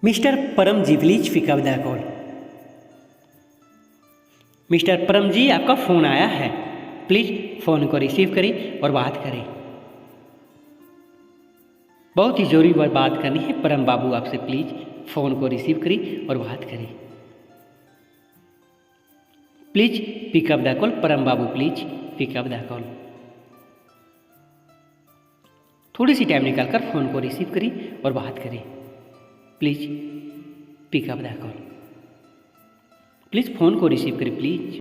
Mister Param ji please pick up the call. Mister Param ji आपका phone आया है, प्लीज़ फ़ोन को रिसीव करें और बात करें। बहुत ही ज़रूरी बात करनी है परम बाबू आपसे, प्लीज़ फ़ोन को रिसीव करें और बात करें। Please pick up the call Param babu, please pick up the call. थोड़ी सी टाइम निकालकर फ़ोन को रिसीव करें और बात करें। Please pick up the call. Please phone को रिसीव करें प्लीज़।